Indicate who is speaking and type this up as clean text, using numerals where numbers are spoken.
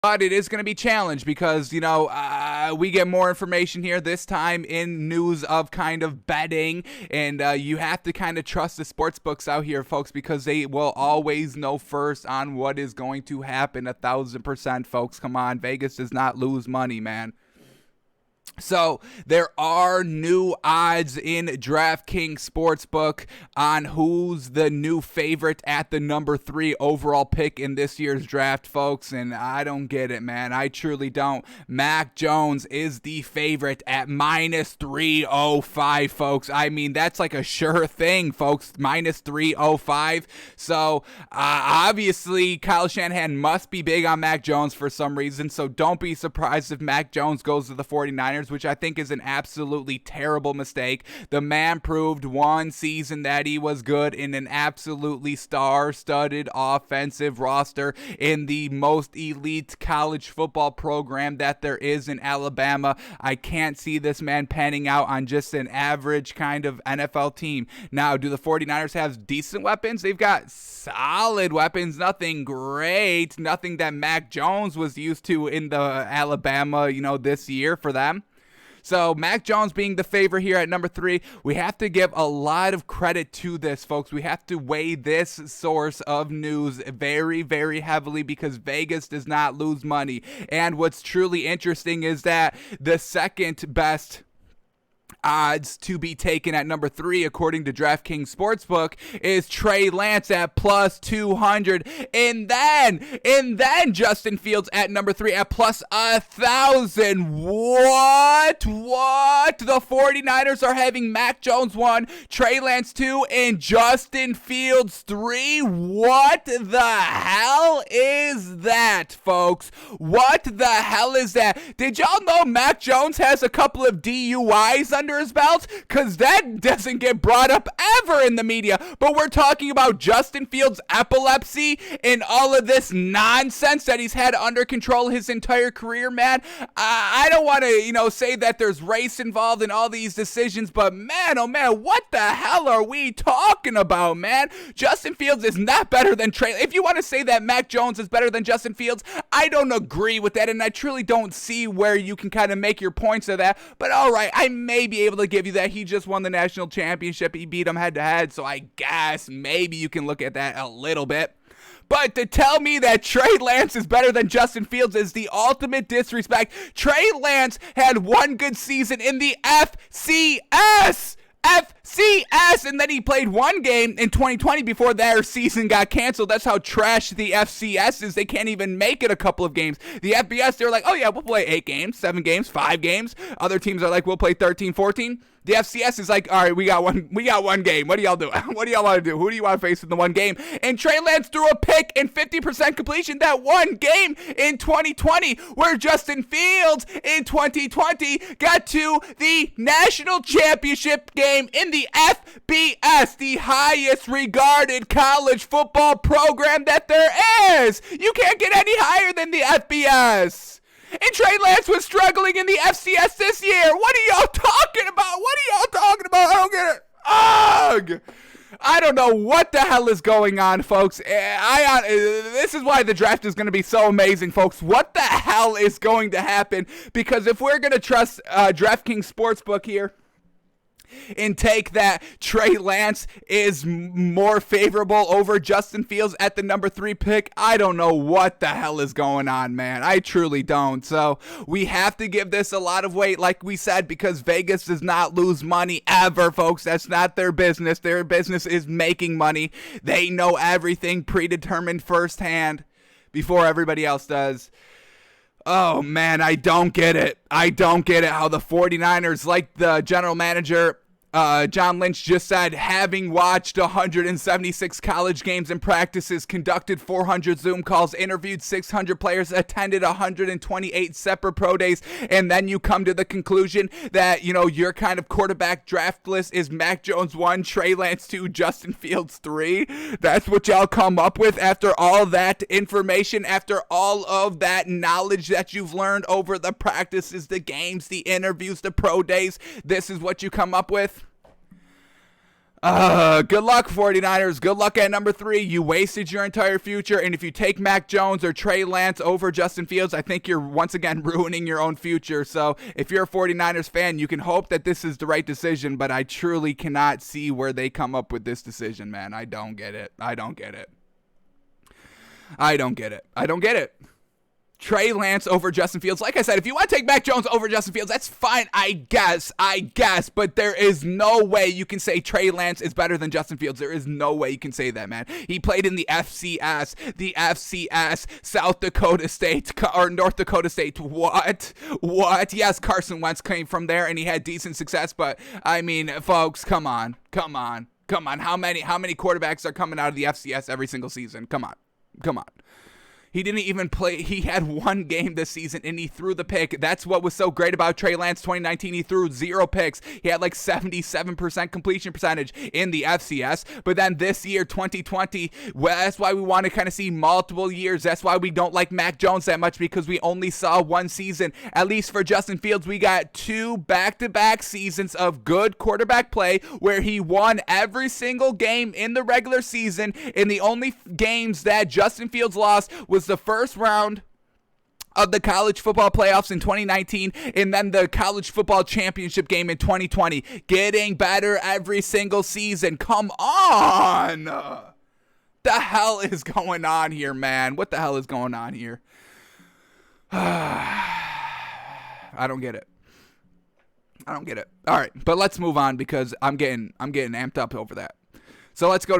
Speaker 1: But it is going to be challenged because, we get more information here this time in news of kind of betting. And you have to kind of trust the sports books out here, folks, because they will always know first on what is going to happen 1,000%, folks. Come on, Vegas does not lose money, man. So there are new odds in DraftKings Sportsbook on who's the new favorite at the number 3 overall pick in this year's draft, folks. And I don't get it, man. I truly don't. Mac Jones is the favorite at minus 305, folks. I mean, that's like a sure thing, folks. Minus 305. So obviously, Kyle Shanahan must be big on Mac Jones for some reason. So don't be surprised if Mac Jones goes to the 49ers, which I think is an absolutely terrible mistake. The man proved one season that he was good in an absolutely star-studded offensive roster in the most elite college football program that there is in Alabama. I can't see this man panning out on just an average kind of NFL team. Now, do the 49ers have decent weapons? They've got solid weapons, nothing great, nothing that Mac Jones was used to in the Alabama, this year for them. So Mac Jones being the favorite here at number 3, we have to give a lot of credit to this, folks. We have to weigh this source of news very, very heavily because Vegas does not lose money. And what's truly interesting is that the second best odds to be taken at number 3 according to DraftKings Sportsbook is Trey Lance at plus 200, and then Justin Fields at number 3 at plus 1,000. What the 49ers are having Mac Jones 1, Trey Lance 2, and Justin Fields 3. What the hell is that, folks? What the hell is that? Did y'all know Mac Jones has a couple of DUIs under his belt? Because that doesn't get brought up ever in the media. But we're talking about Justin Fields' epilepsy and all of this nonsense that he's had under control his entire career, man. I don't want to, say that there's race involved in all these decisions, but man, oh man, what the hell are we talking about, man? Justin Fields is not better than Trey. If you want to say that Mac Jones is better than Justin Fields, I don't agree with that, and I truly don't see where you can kind of make your points of that. But all right, I may be able to give you that. He just won the national championship. He beat him head to head, so I guess maybe you can look at that a little bit. But to tell me that Trey Lance is better than Justin Fields is the ultimate disrespect. Trey Lance had one good season in the FCS, and then he played one game in 2020 before their season got canceled. That's how trash the FCS is. They can't even make it a couple of games. The FBS, they're like, oh yeah, we'll play 8 games, 7 games, 5 games. Other teams are like, we'll play 13, 14. The FCS is like, all right, we got one game. What do y'all do? What do y'all want to do? Who do you want to face in the one game? And Trey Lance threw a pick and 50% completion that one game in 2020, where Justin Fields in 2020 got to the national championship game in the FBS, the highest regarded college football program that there is. You can't get any higher than the FBS. And Trey Lance was struggling in the FCS this year. What are y'all talking about? I don't get it. Ugh! I don't know what the hell is going on, folks. This is why the draft is going to be so amazing, folks. What the hell is going to happen? Because if we're going to trust DraftKings Sportsbook here, and take that Trey Lance is more favorable over Justin Fields at the number 3 pick, I don't know what the hell is going on, man. I truly don't. So we have to give this a lot of weight, like we said, because Vegas does not lose money ever, folks. That's not their business. Their business is making money. They know everything predetermined firsthand before everybody else does. Oh, man, I don't get it. I don't get it how the 49ers, like the general manager, John Lynch just said, having watched 176 college games and practices, conducted 400 Zoom calls, interviewed 600 players, attended 128 separate pro days, and then you come to the conclusion that, your kind of quarterback draft list is Mac Jones 1, Trey Lance 2, Justin Fields 3. That's what y'all come up with after all that information, after all of that knowledge that you've learned over the practices, the games, the interviews, the pro days. This is what you come up with. Good luck, 49ers. Good luck at number 3. You wasted your entire future. And if you take Mac Jones or Trey Lance over Justin Fields, I think you're once again ruining your own future. So if you're a 49ers fan, you can hope that this is the right decision, but I truly cannot see where they come up with this decision, man. I don't get it. I don't get it. I don't get it. I don't get it. Trey Lance over Justin Fields. Like I said, if you want to take Mac Jones over Justin Fields, that's fine, I guess. But there is no way you can say Trey Lance is better than Justin Fields. There is no way you can say that, man. He played in the FCS, South Dakota State, or North Dakota State. What? Yes, Carson Wentz came from there, and he had decent success, but, I mean, folks, come on. How many quarterbacks are coming out of the FCS every single season? Come on. He didn't even play. He had one game this season, and he threw the pick. That's what was so great about Trey Lance 2019. He threw 0 picks. He had like 77% completion percentage in the FCS. But then this year, 2020, well, that's why we want to kind of see multiple years. That's why we don't like Mac Jones that much, because we only saw one season. At least for Justin Fields, we got 2 back-to-back seasons of good quarterback play where he won every single game in the regular season. And the only games that Justin Fields lost was the first round of the college football playoffs in 2019 and then the college football championship game in 2020. Getting better every single season. Come on. The hell is going on here, man? What the hell is going on here? I don't get it. All right, but let's move on because I'm getting amped up over that. So let's go